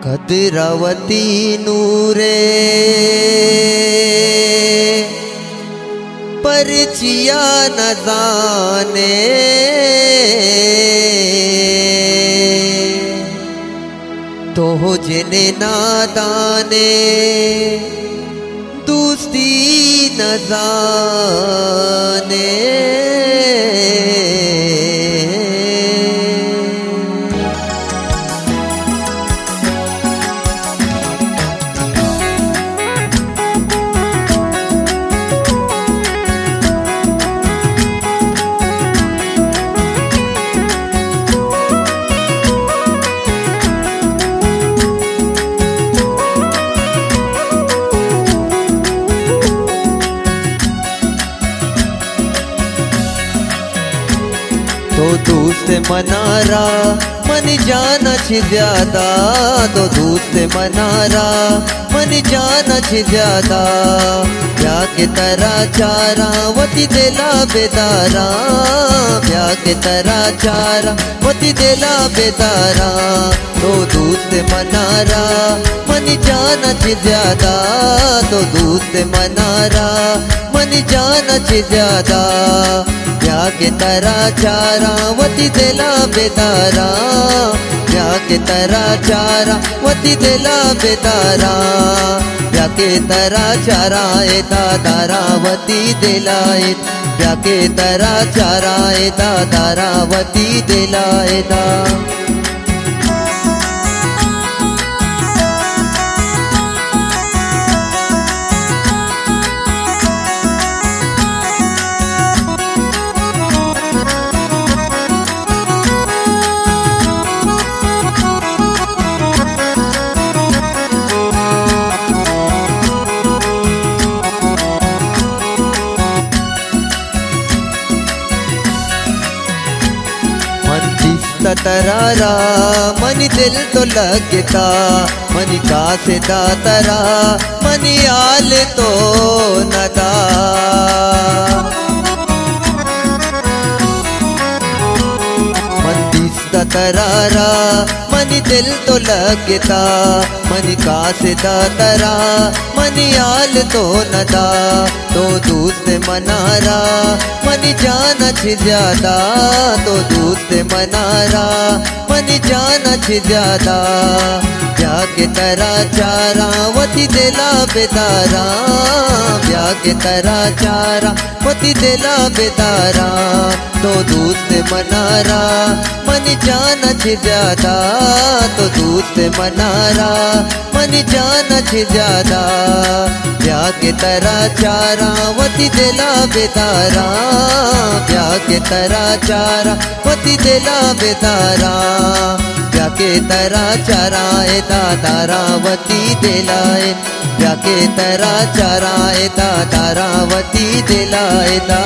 कद्रावती नूरे परचिया न जाने तो जिने नादाने दोस्ती न जाने। तो दोस्त मनारा मन जाना छ ज्यादा, तो दोस्त मनारा मन जाना छ ज्यादा। ब्याह के तरह चारा वती दिला बेदारा, ब्याह के तरह चारा वती दिला बेदारा। तो दोस्त मनारा मन जाना छ ज्यादा, तो दोस्त मनारा मन जाना छ ज्यादा। ब्याह के तरह चारा वती दिला बेदारा, ब्याह के तरह चारा वती दिला बेदारा। ब्याह के तरह चारा ए दादारा वती दिलाए, ब्याह के तरह चारा ए दादारा वती दिलाए दा। तरारा मन दिल तो लगता, मन का से दातरा मन आल तो नदा। मन दिसता तरारा मन दिल तो लगता, मन का से दातरा मन आल तो नदा। तो दोस्त मनारा मन जाना छ ज्यादा, तो दोस्त मनारा मन जाना छ ज्यादा। ब्याह के तरह चारा वती दिला बेदारा, ब्याह के तरह चारा वती दिला बेदारा। तो दोस्त मनारा मन जाना छ ज्यादा, तो दोस्त मनारा मन जाना छ ज्यादा। ब्याह के तरह चारा वती दिला बेदारा, ब्याह के तरह चारा वती दिला बेदारा। ब्याह के तरह चारा ए दादारा वती दिलाए, ब्याह के तरह चारा ए दादारा वती दिलाए दा।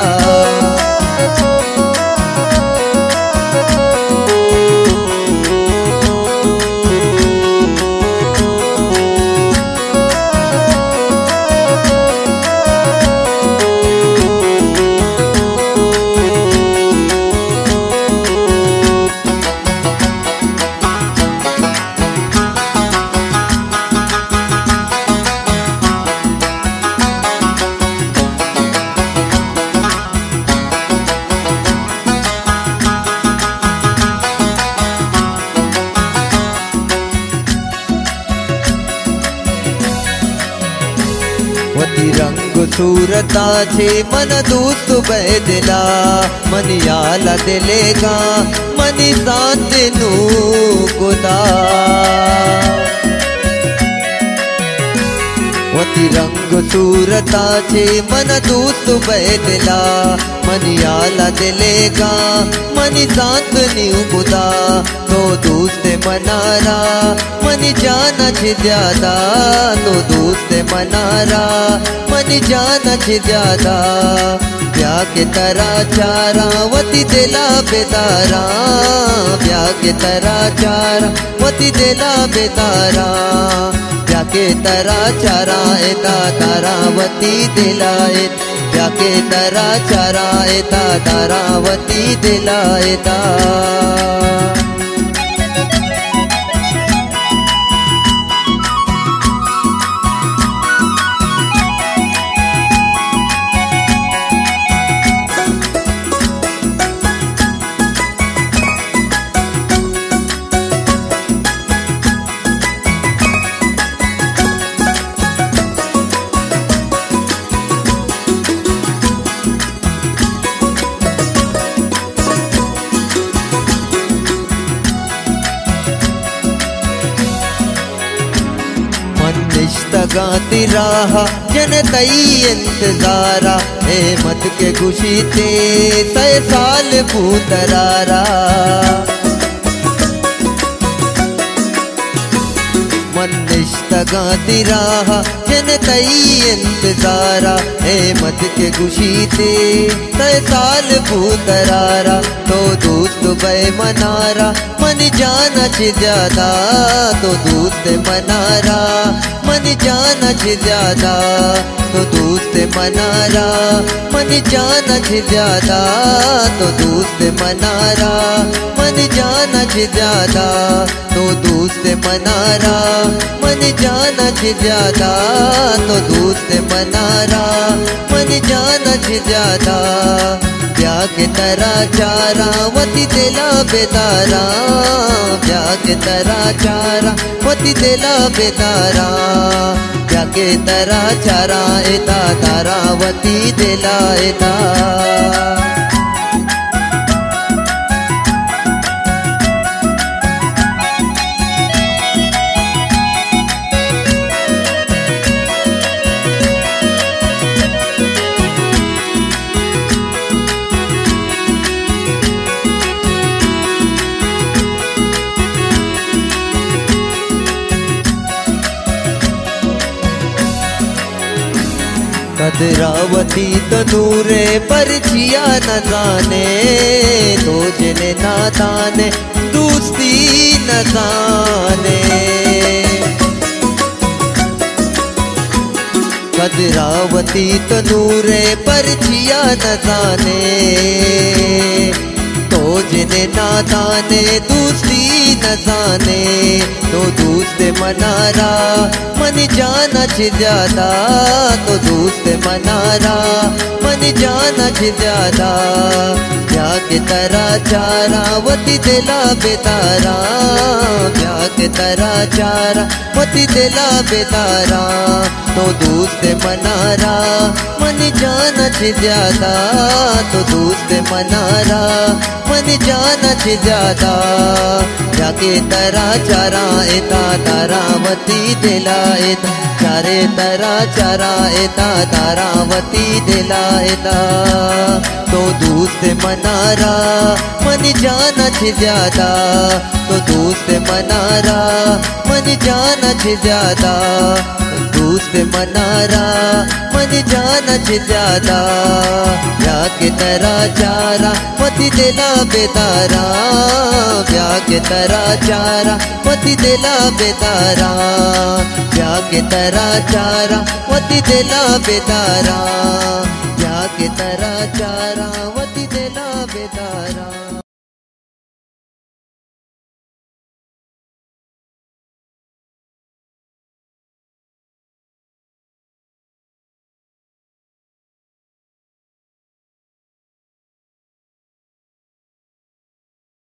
वती रंग सूरता छे मन दोस्त बैदला, मन याला दिलेगा मन शांत नू खुदा। वती रंग सूरता छे मन दोस्त बैदला, मन याला दिलेगा मन शांत न्यू खुदा। तो दोस्त मनारा मन जाना छ ज्यादा, तो दोस्त मनारा मन जाना छ ज्यादा। ब्याह के तरह चारा वती दिला बेदारा, ब्याह के तरह चारा वती दिला बेदारा। ब्याह के तरह चारा ए दादारा वती दिलाए, ब्याह के तरह चारा ए दादारा वती दिलाए दा। गाती राहा जन तई इंतजारा, ए मत के खुशी ते 100 साल पूतरारा। मन निष्ठा गाती राहा जन तई इंतजारा, ए मत के खुशी ते 100 साल पूतरारा। तो दोस्त बे मनारा मन जाना च ज्यादा, तो दोस्त मनारा मन जाना च ज्यादा, तो दोस्त मनारा मन जाना च ज्यादा, तो दोस्त मनारा मन जाना च ज्यादा, तो दोस्त मनारा मन जाना च ज्यादा, तो दोस्त मनारा मन जाना च ज्यादा। ब्याह के तरह चारा वती दिला बेदारा, ब्याह के तरह चारा वती दिला बेदारा, ब्याह के तरह चारा एता तारा वती दिला एता। कदरावती तनूरे पर जिया न जाने, तो जिन्हें नादाने दोस्ती न जाने। कदरावती तनूरे पर जिया न जाने, तो जिन्हें नादाने दोस्ती न जाने। तो दोस्त मनारा मन जाना च ज्यादा, तो दोस्त मनारा मन जाना च ज्यादा। ब्याह के तरह चारा वती दिला बेदारा, ब्याह के तरह चारा वती दिला बेदारा। तो दोस्त मनारा मन जाना च ज्यादा, तो दोस्त मनारा मन जाना च ज्यादा। ब्याह के तरह चारा एता तारावती दिला एता, चारे तरह चारा एता तारावती दिला एता। तो दोस्त मनारा मन जाना च ज्यादा, तो दोस्त मनारा मन जाना च ज्यादा, दोस्त मनारा मन जाना च ज्यादा। ब्याह के तरह चारा वती दिला बेदारा, ब्याह के तरह चारा वती दिला बेदारा, ब्याह के तरह चारा वती दिला बेदारा, ब्याह के तरह चारा वती दिला